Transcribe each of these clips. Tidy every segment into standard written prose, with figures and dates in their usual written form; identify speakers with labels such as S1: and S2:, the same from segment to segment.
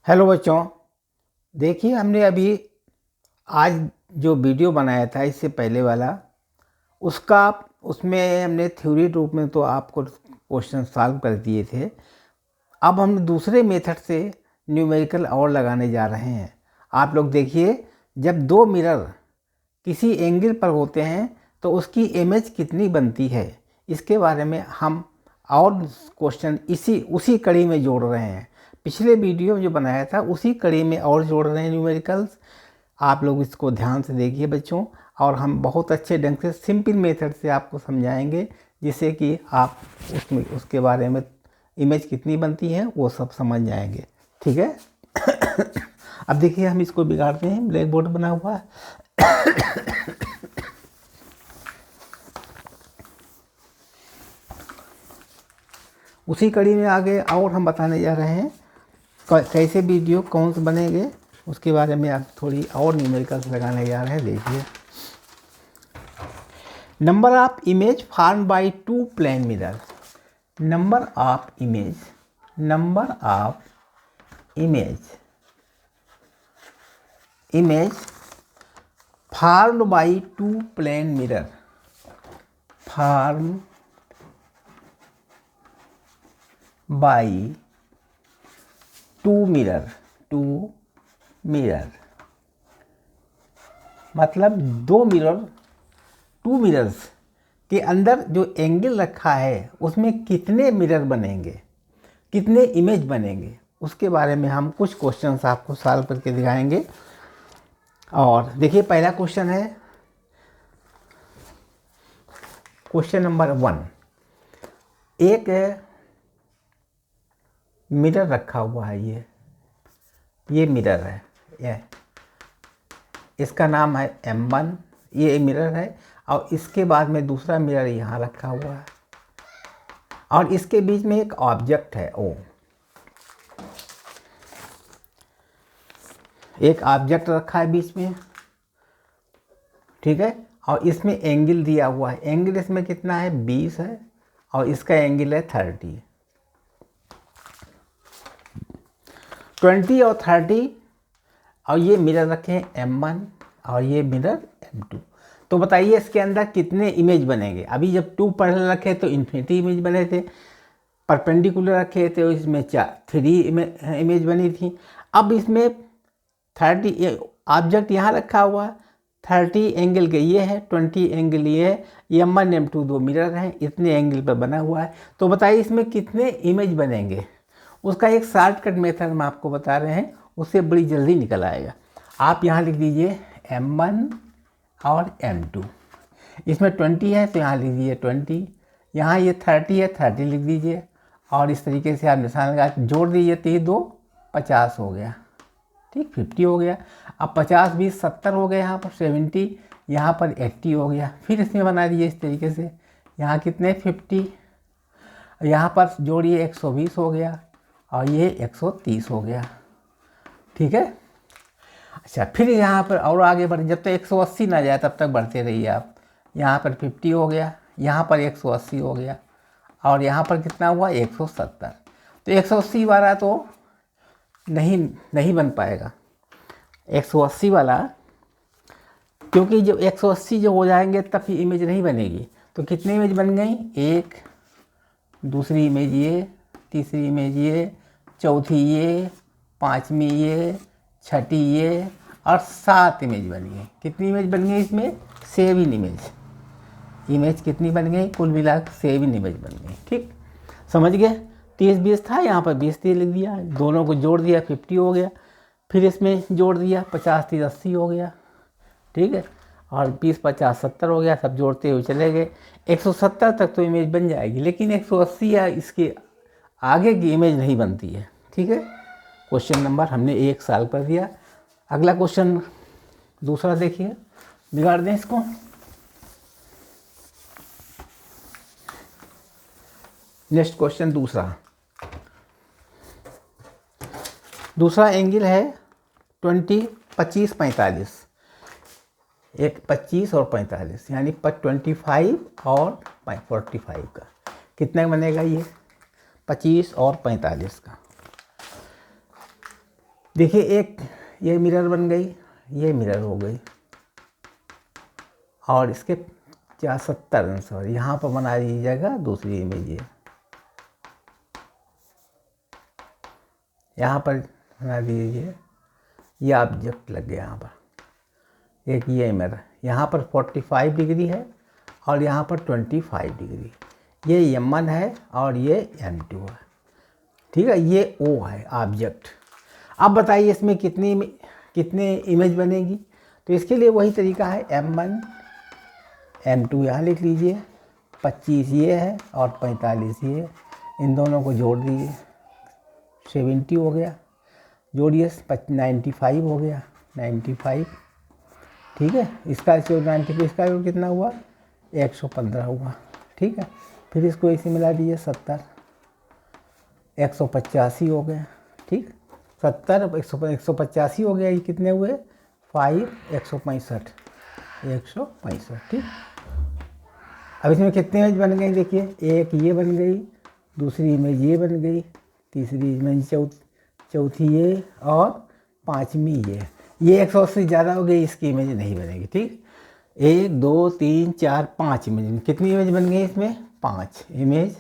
S1: Hello बच्चों, देखिए हमने अभी आज जो वीडियो बनाया था इससे पहले वाला उसका उसमें हमने थ्योरी रूप में तो आपको क्वेश्चन सॉल्व कर दिए थे। अब हम दूसरे मेथड से न्यूमेरिकल और लगाने जा रहे हैं। आप लोग देखिए, जब दो मिरर किसी एंगल पर होते हैं तो उसकी इमेज कितनी बनती है, इसके बारे में हम और क्वेश्चन उसी कड़ी में जोड़ रहे हैं। पिछले वीडियो जो बनाया था उसी कड़ी में और जोड़ रहे हैं न्यूमेरिकल्स। आप लोग इसको ध्यान से देखिए बच्चों, और हम बहुत अच्छे ढंग से सिंपल मेथड से आपको समझाएंगे, जिससे कि आप उसके बारे में इमेज कितनी बनती है वो सब समझ जाएंगे। ठीक है। अब देखिए हम इसको बिगाड़ते हैं। ब्लैक बोर्ड बना हुआ है। उसी कड़ी में आगे और हम बताने जा रहे हैं कैसे वीडियो कौन से बनेंगे, उसके बारे में आप थोड़ी और न्यूमेरिकल्स लगाने जा रहे हैं। देखिए, number of image form by two plane mirror. Number of image formed by two plane mirror. Form by two mirror मतलब टू मिरर्स के अंदर जो एंगल रखा है उसमें कितने मिरर बनेंगे, कितने इमेज बनेंगे, उसके बारे में हम कुछ क्वेश्चंस आपको सॉल्व करके दिखाएंगे। और देखिए, पहला क्वेश्चन है क्वेश्चन नंबर 1। एक मिरर रखा हुआ है, ये मिरर है, इसका नाम है M1। ये मिरर है और इसके बाद में दूसरा मिरर यहाँ रखा हुआ है और इसके बीच में एक ऑब्जेक्ट है O। एक ऑब्जेक्ट रखा है बीच में, ठीक है। और इसमें एंगल दिया हुआ है। एंगल इसमें कितना है, 20 है और इसका एंगल है 30। 20 और 30, और ये मिरर रखे हैं M1 और ये मिरर M2। तो बताइए इसके अंदर कितने इमेज बनेंगे। अभी जब 2 पैरेलल रखे तो इन्फिनिटी इमेज बने थे, परपेंडिकुलर रखे थे इसमें 3 इमेज बनी थी। अब इसमें 30 ऑब्जेक्ट यहाँ रखा हुआ है, 30 एंगल के ये है, 20 एंगल ये है, ये M1 M2 दो मिरर हैं, इतने एंगल पर बना हुआ है। तो बताइए इसमें कितने इमेज बनेंगे। उसका एक शॉर्टकट मेथड हम आपको बता रहे हैं, उससे बड़ी जल्दी निकल आएगा। आप यहाँ लिख दीजिए M1 और M2। इसमें 20 है तो यहाँ लिख दीजिए 20, यहाँ ये 30 है 30 लिख दीजिए, और इस तरीके से आप निशान लगा जोड़ दीजिए। तो ये 2 50 हो गया, ठीक, 50 हो गया। अब 50 20 70 हो गया, यहाँ पर 70, यहाँ पर 80 हो गया। फिर इसमें बना दीजिए इस तरीके से, यहाँ कितने 50, यहाँ पर जोड़िए 120 हो गया और ये 130 हो गया, ठीक है। अच्छा, फिर यहाँ पर और आगे बढ़, जब तक 180 ना जाए तब तक बढ़ते रहिए आप। यहाँ पर 50 हो गया, यहाँ पर 180 हो गया और यहाँ पर कितना हुआ 170। तो 180 वाला तो नहीं बन पाएगा 180 वाला, क्योंकि जब 180 जो हो जाएंगे तब ये इमेज नहीं बनेगी। तो कितनी इमेज बन गई, एक, दूसरी इमेज ये, तीसरी इमेज ये, चौथी ये, पांचवी ये, छठी ये, और 7 इमेज बन गई। कितनी इमेज बन गई इसमें, 7 इमेज कितनी बन गई, कुल मिलाकर 7 इमेज बन गई, ठीक, समझ गए। 30 20 था, यहाँ पर 20 30 लिख दिया, दोनों को जोड़ दिया 50 हो गया। फिर इसमें जोड़ दिया 50 30 80 हो गया, ठीक है, और 20 50 70 हो गया। सब जोड़ते हुए चले गए, 170 तक तो इमेज बन जाएगी, लेकिन 180 या इसके आगे की इमेज नहीं बनती है, ठीक है। क्वेश्चन नंबर हमने 1 सॉल्व कर दिया। अगला क्वेश्चन दूसरा देखिए, बिगाड़ दें इसको। नेक्स्ट क्वेश्चन दूसरा एंगल है 20 25 45, एक 25 और 45 यानी 25 और 45 का कितना बनेगा, ये 25 और 45 का। देखिए एक ये मिरर बन गई, ये मिरर हो गई, और इसके 70 आंसर यहाँ पर बना दीजिएगा दूसरी इमेज। यहाँ पर बना दीजिए, ये ऑब्जेक्ट लग गया यहाँ पर। एक ये मिरर, यहाँ पर 45 डिग्री है और यहाँ पर 25 डिग्री। ये M1 है और ये M2 है, ठीक है। ये O है ऑब्जेक्ट। अब बताइए इसमें कितने इमेज बनेगी। तो इसके लिए वही तरीका है, M1 M2 यहाँ लिख लीजिए, 25 ये है और 45 ये है। इन दोनों को जोड़ दीजिए, 70 हो गया, जोड़िए 95 हो गया, 95, ठीक है। इसका 95, इसका कितना हुआ, 115 हुआ, ठीक है। फिर इसको इसे मिला दीजिए 70, 185 हो गया, ठीक। 70 185 हो गया, ये कितने हुए 5 165, 165, ठीक। अब इसमें कितने इमेज बन गई देखिए, एक ये बन गई, दूसरी इमेज ये बन गई, तीसरी इमेज चौथी ये और पांचवी ये 180 से ज़्यादा हो गई, इसकी इमेज नहीं बनेगी, ठीक। 1 2 3 4 5 इमेज, कितनी इमेज बन गई इसमें 5 इमेज,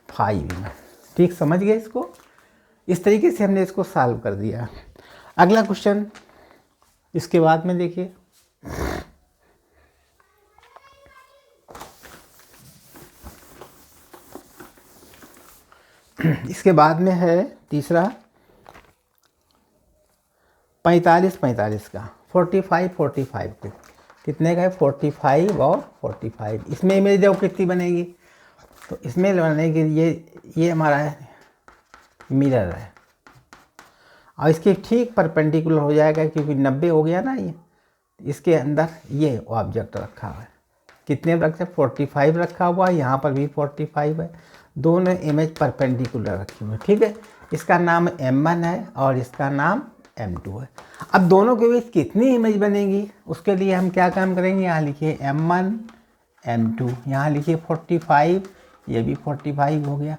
S1: 5 इमेज, ठीक। समझ गए इसको। इस तरीके से हमने इसको सॉल्व कर दिया। अगला क्वेश्चन इसके बाद में देखिए, इसके बाद में है तीसरा 45 का 45 को कितने का है 45 और 45। इसमें इमेज देखो कितनी बनेगी, तो इसमें बनेगी ये हमारा है मिरर है और इसके ठीक परपेंडिकुलर हो जाएगा, क्योंकि 90 हो गया ना ये, इसके अंदर ये ऑब्जेक्ट रखा हुआ है। कितने रखते हैं 45 रखा हुआ है, यहाँ पर भी 45 है, दोनों इमेज परपेंडिकुलर रखी हुई है, ठीक है। इसका नाम M1 है और इसका नाम M2 है। अब दोनों के बीच कितनी इमेज बनेगी उसके लिए हम क्या काम करेंगे, यहाँ लिखिए M1 M2, यहाँ लिखिए 45, ये भी 45 हो गया।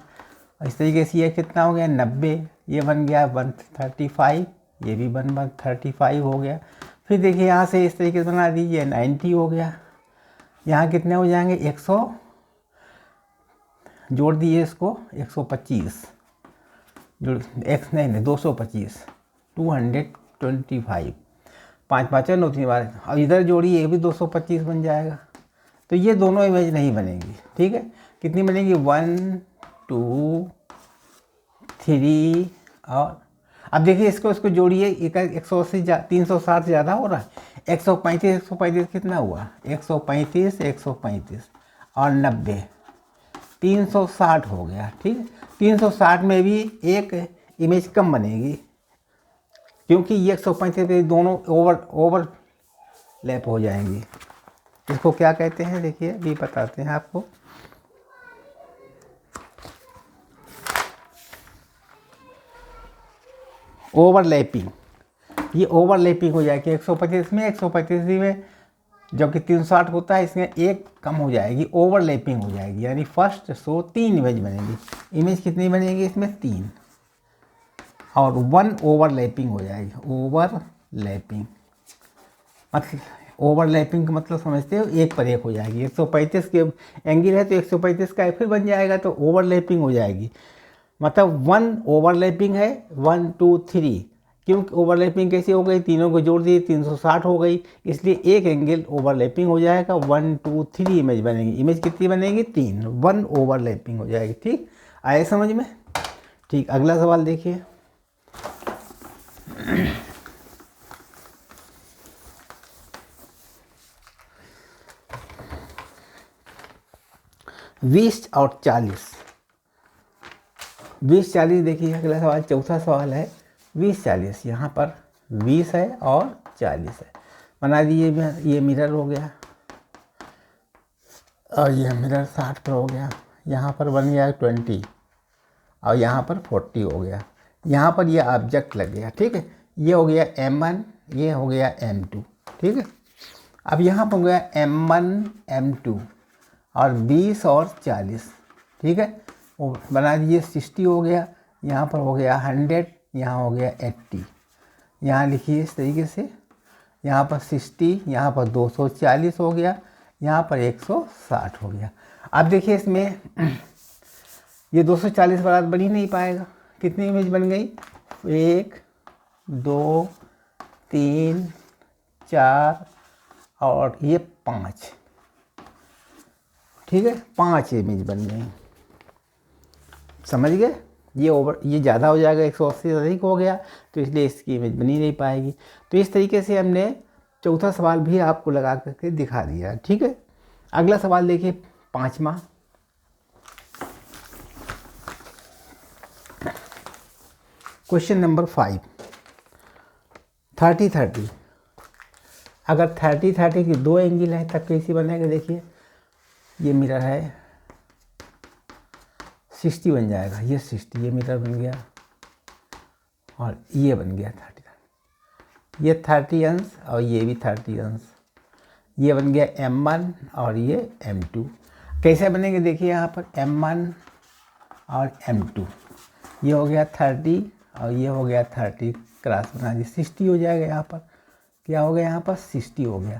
S1: इस तरीके से ये कितना हो गया 90, ये बन गया 135, ये भी 135 हो गया। फिर देखिए यहाँ से इस तरीके से बना दीजिए 90 हो गया। यहाँ कितने हो जाएंगे 100, जोड़ दीजिए इसको 125, जोड़ नहीं 225, 225, 5 5 9 3 बार, अब इधर जोड़िए ये भी 225 बन जाएगा। तो ये दोनों इमेज नहीं बनेगी, ठीक है। कितनी बनेगी 1 2 3 और अब देखिए इसको जोड़िए, 180 360 ज़्यादा हो रहा है, 135 कितना हुआ 135 और 90 360 हो गया, ठीक है। 360 में भी एक इमेज कम बनेगी, क्योंकि ये 135 दोनों ओवर लैप हो जाएंगी। इसको क्या कहते हैं देखिए, अभी बताते हैं आपको। ओवरलैपिंग, ये ओवरलैपिंग हो जाएगी 125 में, 135 में, जबकि 360 होता है, इसमें एक कम हो जाएगी, ओवरलैपिंग हो जाएगी। यानी फर्स्ट 3 इमेज बनेगी। इमेज कितनी बनेगी इसमें 3 और 1 ओवरलैपिंग हो जाएगी। ओवरलैपिंग का मतलब समझते हो, एक पर एक हो जाएगी। 135 के एंगल है तो 135 का फिर बन जाएगा, तो ओवरलैपिंग हो जाएगी। मतलब 1 ओवरलैपिंग है 1 2 3, क्योंकि ओवरलैपिंग कैसे हो गई, तीनों को जोड़ दिए 360 हो गई, इसलिए एक एंगल ओवरलैपिंग हो जाएगा। 1 2 3 इमेज बनेगी। इमेज कितनी बनेगी 3, 1 ओवरलैपिंग हो जाएगी, ठीक। आए समझ में, ठीक। अगला सवाल देखिए, बीस और 40 देखिए अगला सवाल, चौथा सवाल है 20 40। यहाँ पर 20 है और 40 है, बना दीजिए। ये मिरर हो गया और ये मिरर 60 पर हो गया। यहाँ पर बन गया 20 और यहाँ पर 40 हो गया। यहाँ पर ये ऑब्जेक्ट लग गया, ठीक है। ये हो गया M1, ये हो गया M2, ठीक है। अब यहाँ पर हो गया M1 M2 और 20 और 40, ठीक है। वो बना दीजिए 60 हो गया। यहाँ पर हो गया 100 यहाँ हो गया 80, यहाँ लिखिए इस तरीके से, यहाँ पर 60, यहाँ पर 240 हो गया, यहाँ पर 160 हो गया। अब देखिए इसमें ये 240 बार बन ही नहीं पाएगा। कितनी इमेज बन गई? 1 2 3 4 और ये 5, ठीक है, 5 इमेज बन गई। समझ गए? ये ज़्यादा हो जाएगा, 180 से अधिक हो गया, तो इसलिए इसकी इमेज बनी नहीं पाएगी। तो इस तरीके से हमने चौथा सवाल भी आपको लगा करके दिखा दिया, ठीक है। अगला सवाल देखिए, 5वां। Question number 5, 30-30। अगर 30-30 की 2 एंगल है तब कैसी बनेगा? देखिए ये मिरर है, 60 बन जाएगा, ये 60, ये मिरर बन गया और ये बन गया 30, ये 30 अंश और ये भी 30 अंश, ये बन गया M1 और ये M2। कैसे बनेंगे? देखिए यहाँ पर M1 और M2, ये हो गया 30 और ये हो गया 30, क्रॉस बना दी, 60 हो जाएगा। यहाँ पर क्या हो गया? यहाँ पर 60 हो गया,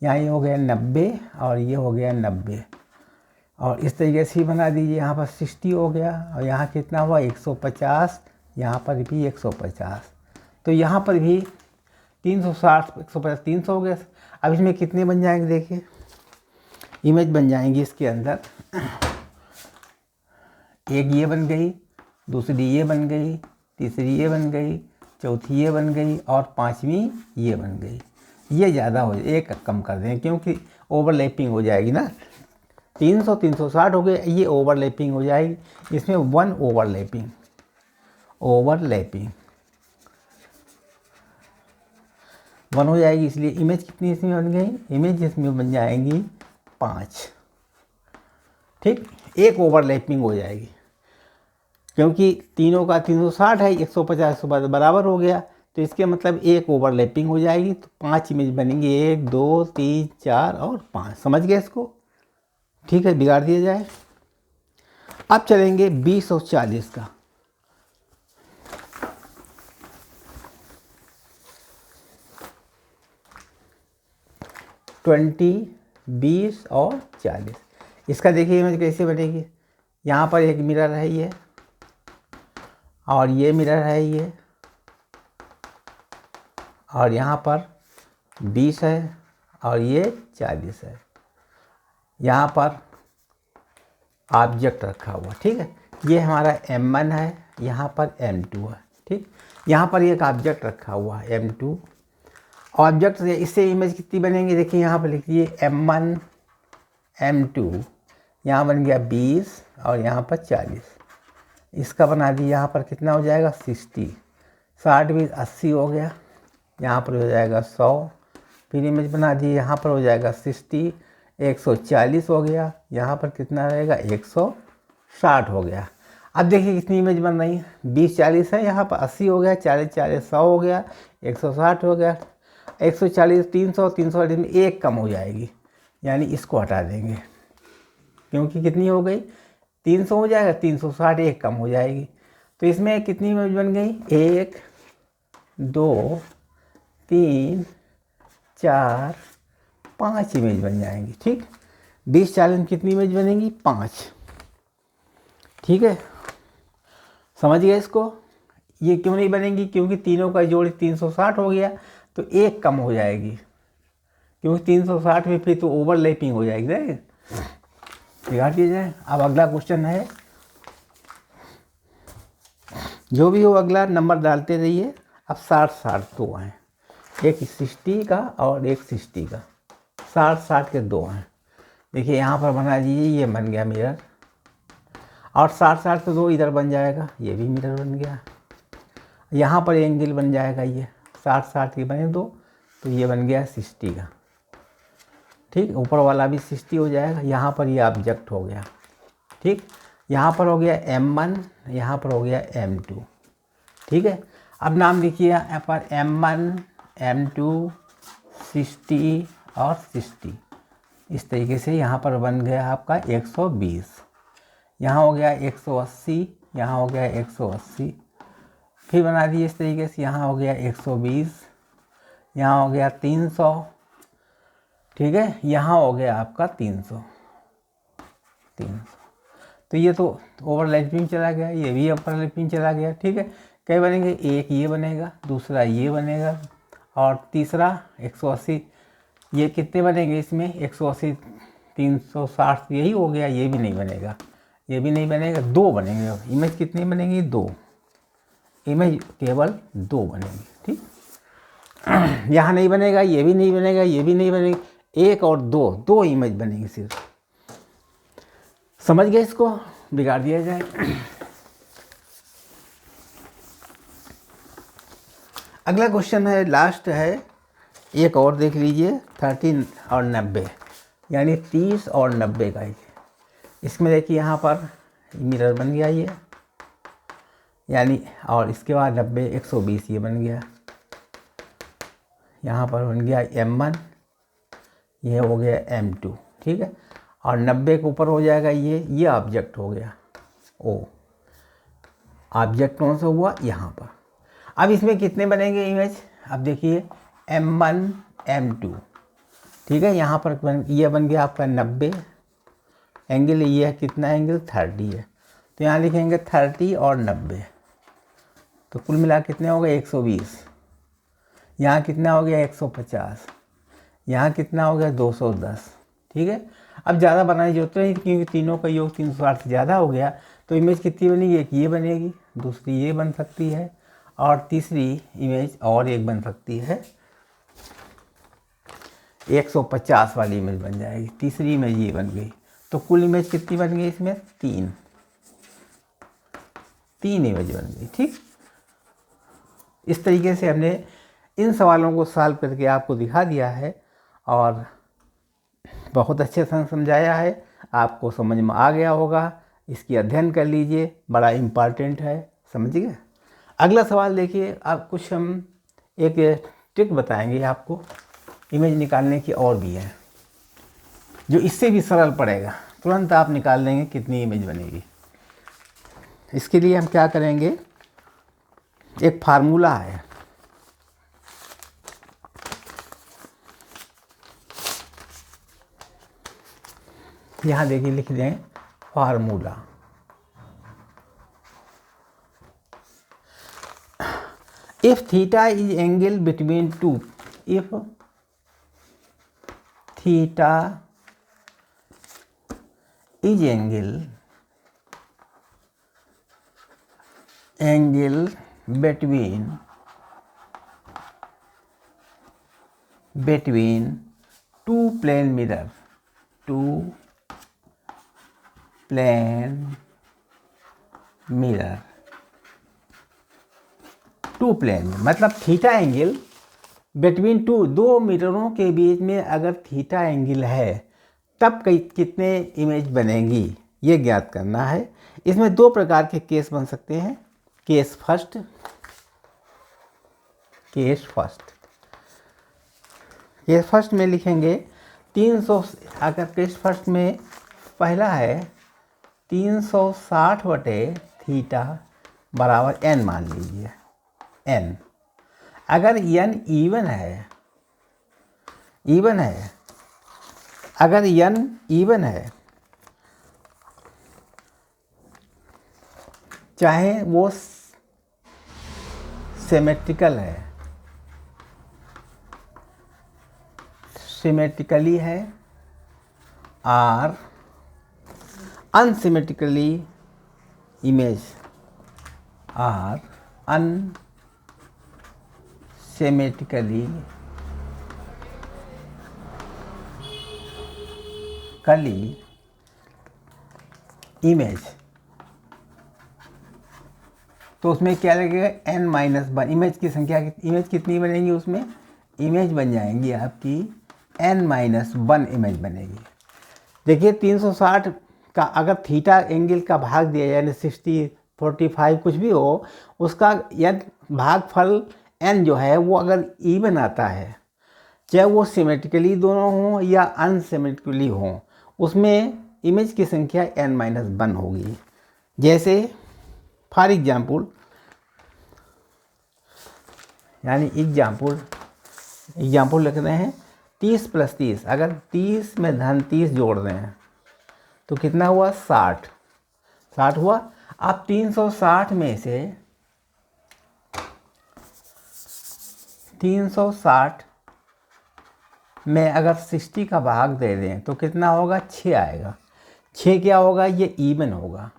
S1: यहाँ ये हो गया 90 और ये हो गया 90, और इस तरीके से ही बना दीजिए। यहाँ पर 60 हो गया और यहाँ कितना हुआ? 150, यहाँ पर भी 150, तो यहाँ पर भी 360, 150, 300 हो गया। अब इसमें कितने बन जाएंगे? देखिए इमेज बन जाएंगी इसके अंदर, एक ये बन गई, दूसरी ये बन गई, तीसरी ये बन गई, चौथी ये बन गई और 5वीं ये बन गई। ये ज़्यादा हो, एक कम कर दें क्योंकि ओवरलैपिंग हो जाएगी ना। 300 360 हो गए, ये ओवरलैपिंग हो जाएगी, इसमें 1 ओवरलैपिंग 1 हो जाएगी, इसलिए इमेज कितनी इसमें बन गई? इमेज इसमें बन जाएंगी 5, ठीक। एक ओवरलैपिंग हो जाएगी क्योंकि तीनों का 360 है, 150 150 बराबर हो गया, तो इसके मतलब एक ओवरलैपिंग हो जाएगी, तो 5 इमेज बनेंगी, 1 2 3 4 और 5। समझ गए इसको? ठीक है, बिगाड़ दिया जाए। अब चलेंगे 20 और 40 का। ट्वेंटी 20 और 40, इसका देखिए इमेज कैसे बनेगी। यहाँ पर एक मिरर है ये, और ये मिरर है ये, और यहाँ पर 20 है और ये 40 है। यहाँ पर ऑब्जेक्ट रखा हुआ, ठीक है, ये हमारा M1 है, यहाँ पर M2 है, ठीक। यहाँ पर एक ऑब्जेक्ट रखा हुआ है M2 ऑब्जेक्ट से, इससे इमेज कितनी बनेंगी? देखिए यहाँ पर लिखिए M1 M2, यहाँ बन गया 20 और यहाँ पर 40, इसका बना दी। यहाँ पर कितना हो जाएगा? 60, 60 20 80 हो गया, यहाँ पर हो जाएगा 100, फिर इमेज बना दी, यहाँ पर हो जाएगा 60, 140 हो गया, यहाँ पर कितना रहेगा? 160 हो गया। अब देखिए कितनी इमेज बन रही है? 20 40 है, यहाँ पर 80 हो गया, 40 40 100 हो गया, 160 हो गया, 140 300 300 में एक कम हो जाएगी, यानी इसको हटा देंगे क्योंकि कितनी हो गई? 300 हो जाएगा, 360 एक कम हो जाएगी। तो इसमें कितनी इमेज बन गई? 1 2 3 4 5 इमेज बन जाएंगी, ठीक। 20 40 में कितनी इमेज बनेंगी? 5, ठीक है। समझ गए इसको? ये क्यों नहीं बनेंगी? क्योंकि तीनों का जोड़ 360 हो गया, तो एक कम हो जाएगी, क्योंकि 360 में फिर तो ओवरलैपिंग हो जाएगी ना, बिगाड़ दिया जाए। अब अगला क्वेश्चन है, जो भी हो अगला नंबर डालते रहिए। अब 60 दो हैं, एक 60 का और एक 60 का, 60 के दो हैं। देखिए यहाँ पर बना दीजिए, ये बन गया मिरर, और 60 तो दो इधर बन जाएगा, ये भी मिरर बन गया। यहाँ पर एंगल बन जाएगा, ये 60 के बने दो, तो ये बन गया 60 का, ठीक। ऊपर वाला भी 60 हो जाएगा। यहाँ पर ये ऑब्जेक्ट हो गया, ठीक। यहाँ पर हो गया M1, यहाँ पर हो गया M2, ठीक है। अब नाम लिखिए यहाँ पर M1 M2 60 और 60, इस तरीके से यहाँ पर बन गया आपका 120, यहाँ हो गया 180, यहाँ हो गया 180, फिर बना दिए इस तरीके से, यहाँ हो गया 120, यहाँ हो गया 300, ठीक है, यहाँ हो गया आपका 300। तो ये तो ओवरलैपिंग चला गया, ये भी ओवरलैपिंग चला गया, ठीक है। कई बनेंगे, एक ये बनेगा, दूसरा ये बनेगा, और तीसरा 180। ये कितने बनेंगे इसमें, 180 360 यही हो गया, ये भी नहीं बनेगा, ये भी नहीं बनेगा, 2 बनेंगे। इमेज कितनी बनेंगी, 2 इमेज, केवल 2 बनेंगी, ठीक। यहाँ नहीं बनेगा, ये भी नहीं बनेगा, ये भी नहीं बनेगा, 1 और 2 इमेज बनेगी सिर्फ। समझ गए, इसको बिगाड़ दिया जाए। अगला क्वेश्चन है, लास्ट है, एक और देख लीजिए, 30 और 90, यानी 30 और 90 का ही। इसमें देखिए यहाँ पर मिरर बन गया ये, यानी, और इसके बाद 90 120 ये बन गया, यहाँ पर बन गया M1, ये हो गया M2, ठीक है। और 90 के ऊपर हो जाएगा ये ऑब्जेक्ट हो गया O। ऑब्जेक्ट कौन सा हुआ, यहाँ पर। अब इसमें कितने बनेंगे इमेज, अब देखिए M1 M2, ठीक है। यहाँ पर ये बन गया आपका 90 एंगल, ये है कितना एंगल, 30 है। तो यहाँ लिखेंगे 30 और 90, तो कुल मिला कितने हो गए, 120। यहाँ कितना हो गया, 150। यहाँ कितना हो गया, 210, ठीक है। अब ज़्यादा बनाने की जरूरत नहीं, क्योंकि तीनों का योग 360 से ज़्यादा हो गया। तो इमेज कितनी बनेगी, एक ये बनेगी, दूसरी ये बन सकती है, और तीसरी इमेज और एक बन सकती है, 150 वाली इमेज बन जाएगी। तीसरी इमेज ये बन गई। तो कुल इमेज कितनी बन गई इसमें, 3 इमेज बन गई, ठीक। इस तरीके से हमने इन सवालों को सॉल्व करके आपको दिखा दिया है, और बहुत अच्छे से समझाया है, आपको समझ में आ गया होगा। इसकी अध्ययन कर लीजिए, बड़ा इम्पॉर्टेंट है, समझ गए। अगला सवाल देखिए, आप कुछ हम एक ट्रिक बताएंगे आपको, इमेज निकालने की और भी है, जो इससे भी सरल पड़ेगा। तुरंत आप निकाल लेंगे कितनी इमेज बनेगी। इसके लिए हम क्या करेंगे, एक फार्मूला है, यहाँ देखिए, लिख दें formula. If theta is angle between two, if theta is angle between two plane mirror, two plane मतलब थीटा एंगल बिटवीन दो मिररों के बीच में अगर थीटा एंगल है, तब कितने इमेज बनेगी, ये ज्ञात करना है। इसमें 2 प्रकार के केस बन सकते हैं, केस फर्स्ट में लिखेंगे 300, अगर केस फर्स्ट में पहला है 360/थीटा बराबर n मान लीजिए, n। अगर n इवन है, अगर n इवन है, चाहे वो सिमेट्रिकल है, सिमेट्रिकली है, और अनसिमेट्रिकली इमेज और अनसिमेट्रिकली इमेज, तो उसमें क्या लगेगा, n-1 इमेज की संख्या। इमेज कितनी बनेंगी उसमें, इमेज बन जाएंगी आपकी n-1 इमेज बनेगी। देखिए 360 का अगर थीटा एंगल का भाग दिया यानी 60, 45 कुछ भी हो, उसका यदि भागफल n जो है वो अगर इवन आता है, चाहे वो सिमेट्रिकली दोनों हों या अनसिमेट्रिकली हों, उसमें इमेज की संख्या n-1 होगी। जैसे फॉर एग्जाम्पल यानी एग्जाम्पल लिख रहे हैं 30 + 30, अगर 30 में धन 30 जोड़ रहे हैं तो कितना हुआ 60 हुआ। अब 360 में से 360 में अगर 60 का भाग दे दें तो कितना होगा 6 आएगा। 6 क्या होगा, ये इवन होगा,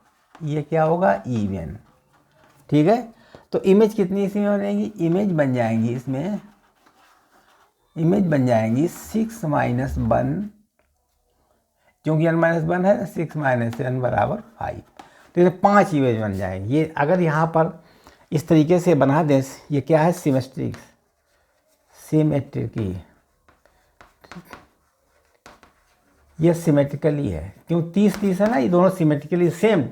S1: ये क्या होगा इवन। ठीक है, तो इमेज कितनी इसमें बनेगी, इमेज बन जाएंगी इसमें, इमेज बन जाएंगी 6 - 1, क्योंकि n - 1 है, 6 - n = 5। तो ये 5 इमेज बन जाएंगी। ये अगर यहाँ पर इस तरीके से बना दें, ये क्या है सिमेट्रिक की, ये सिमेट्रिकली है, क्यों 30 है ना, ये दोनों सिमेट्रिकली सेम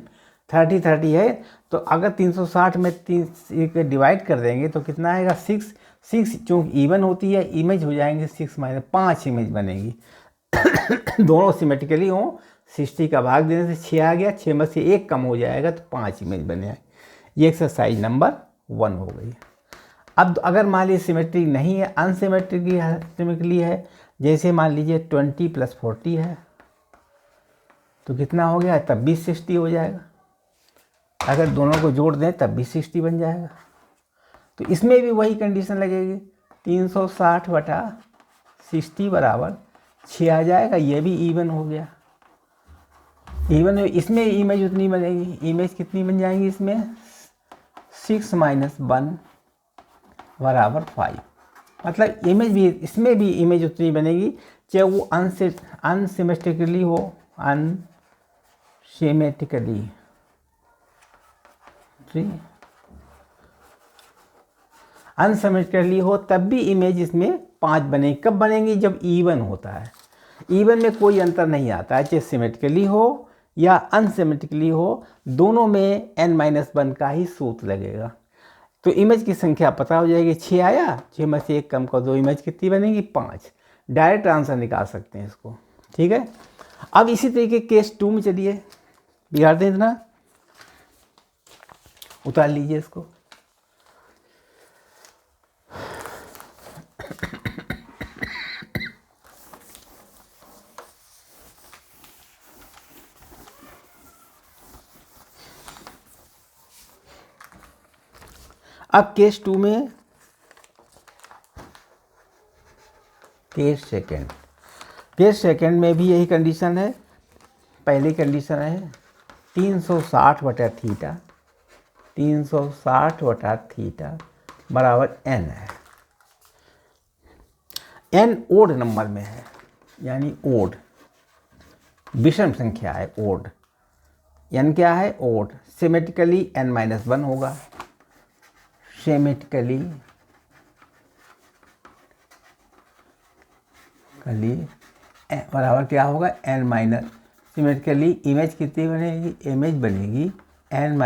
S1: 30 है। तो अगर 360 में 30 डिवाइड कर देंगे तो कितना आएगा 6 चूँकि इवन होती है, इमेज हो जाएंगे 6 - 5 इमेज बनेगी। दोनों सिमेट्रिकली हों, 60 का भाग देने से 6 आ गया, 6 में से 1 कम हो जाएगा तो 5 इमेज बने आए। ये एक्सरसाइज नंबर 1 हो गई। अब अगर मान लीजिए सिमेट्रिक नहीं है, अनसिमेट्रिकली है, जैसे मान लीजिए 20 + 40 है तो कितना हो गया, तब भी 60 हो जाएगा। अगर दोनों को जोड़ दें तब भी 60 बन जाएगा। तो इसमें भी वही कंडीशन लगेगी, 360/60 = 6 आ जाएगा, ये भी इवन हो गया। इवन इसमें इमेज उतनी बनेगी, इमेज कितनी बन जाएंगी इसमें 6 - 1 = 5। मतलब इमेज भी इसमें भी इमेज उतनी बनेगी, चाहे वो अनसिमेट्रिकली हो, अनसिमेट्रिकली हो तब भी इमेज इसमें 5 बनेगी। कब बनेंगी, जब इवन होता है। इवन में कोई अंतर नहीं आता है, चाहे सिमेट्रिकली हो या अनसिमेट्रिकली हो, दोनों में n - 1 का ही सूत्र लगेगा। तो इमेज की संख्या पता हो जाएगी, 6 आया, 6 में से 1 कम कर दो, इमेज कितनी बनेगी 5। डायरेक्ट आंसर निकाल सकते हैं इसको। ठीक है, अब इसी तरीके केस 2 में चलिए, बिगाड़ दें इतना, उतार लीजिए इसको। अब केस 2 में केस सेकंड में भी यही कंडीशन है। पहली कंडीशन है 360/θ, 360/θ = n है। n ओड नंबर में है, यानी ओड विषम संख्या है, ओड। n क्या है, ओड। सिमेट्रिकली n - 1 होगा, सिमेट्रिकली बराबर क्या होगा n - सिमेट्रिकली इमेज कितनी बनेगी, इमेज बनेगी n -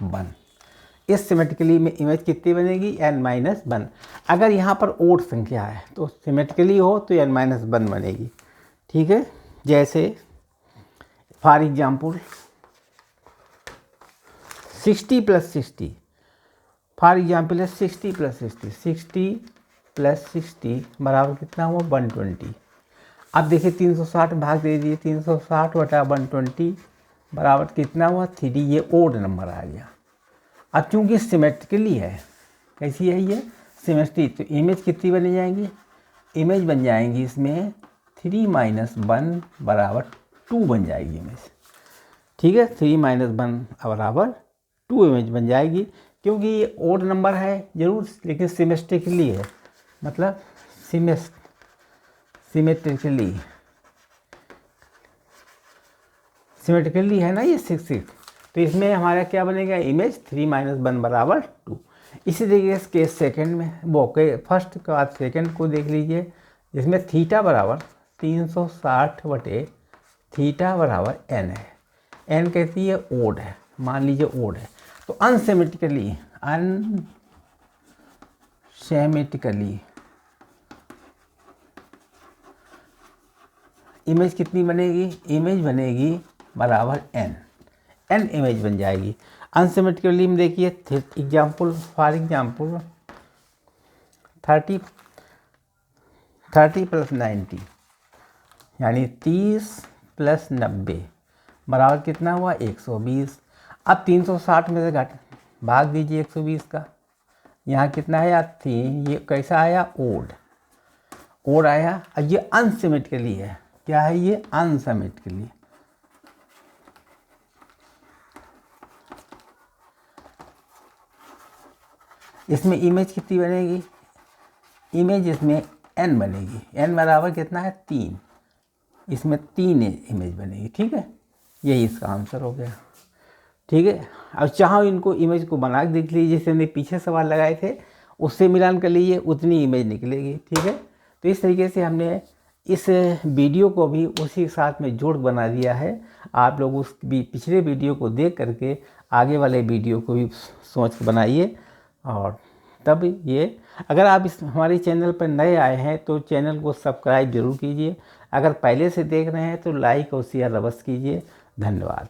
S1: 1। इस सिमेट्रिकली में इमेज कितनी बनेगी n - 1। अगर यहाँ पर ओड संख्या है तो सिमेट्रिकली हो तो n - 1 बनेगी। ठीक है, जैसे फॉर एग्जाम्पल 60 + 60, फॉर एग्जाम्पल है 60 + 60, 60 + 60 बराबर कितना हुआ 120। अब देखिए 360 भाग दे दीजिए, 360/120 बराबर कितना हुआ 3। ये ओड नंबर आ गया। अब चूंकि सिमेट्रिकली है, कैसी है ये सिमेट्रिक, तो इमेज कितनी बन जाएंगी, इमेज बन जाएंगी इसमें 3 - 1 = 2 बन जाएगी इमेज। ठीक है, 3 - 1 = 2 इमेज बन जाएगी, क्योंकि ये ओड नंबर है जरूर, लेकिन सिमेट्रिकली है, मतलब सिमेट्रिकली है ना ये 6, तो इसमें हमारा क्या बनेगा इमेज 3 - 1 = 2। इसी तरीके से केस सेकंड में वो फर्स्ट के बाद सेकंड को देख लीजिए, जिसमें थीटा बराबर 360/θ = n है। n कहती है ओड है, मान लीजिए ओड है, तो अनसिमेट्रिकली इमेज कितनी बनेगी, इमेज बनेगी बराबर n इमेज बन जाएगी। अनसिमेट्रिकली में देखिए एग्जाम्पल, फॉर एग्जाम्पल 30 30 + 90 यानी 30 + 90 बराबर कितना हुआ 120। अब 360 में से घट भाग दीजिए 120 का, यहाँ कितना आया 3, ये कैसा आया ओड आया। और ये अनसिमेट्रिकली है, क्या है ये अनसिमेट्रिकली। इसमें इमेज कितनी बनेगी, इमेज इसमें n बनेगी, n बराबर कितना है 3, इसमें 3 इमेज बनेगी। ठीक है, यही इसका आंसर हो गया। ठीक है, अब चाहो इनको इमेज को बना के देख लीजिए, जैसे हमने पीछे सवाल लगाए थे उससे मिलान कर लीजिए, उतनी इमेज निकलेगी। ठीक है, तो इस तरीके से हमने इस वीडियो को भी उसी के साथ में जोड़ बना दिया है। आप लोग उस पिछले वीडियो को देख करके आगे वाले वीडियो को भी सोच बनाइए। और तब ये, अगर आप इस हमारे चैनल पर नए आए हैं तो चैनल को सब्सक्राइब जरूर कीजिए। अगर पहले से देख रहे हैं तो लाइक और शेयर अवश्य कीजिए। धन्यवाद।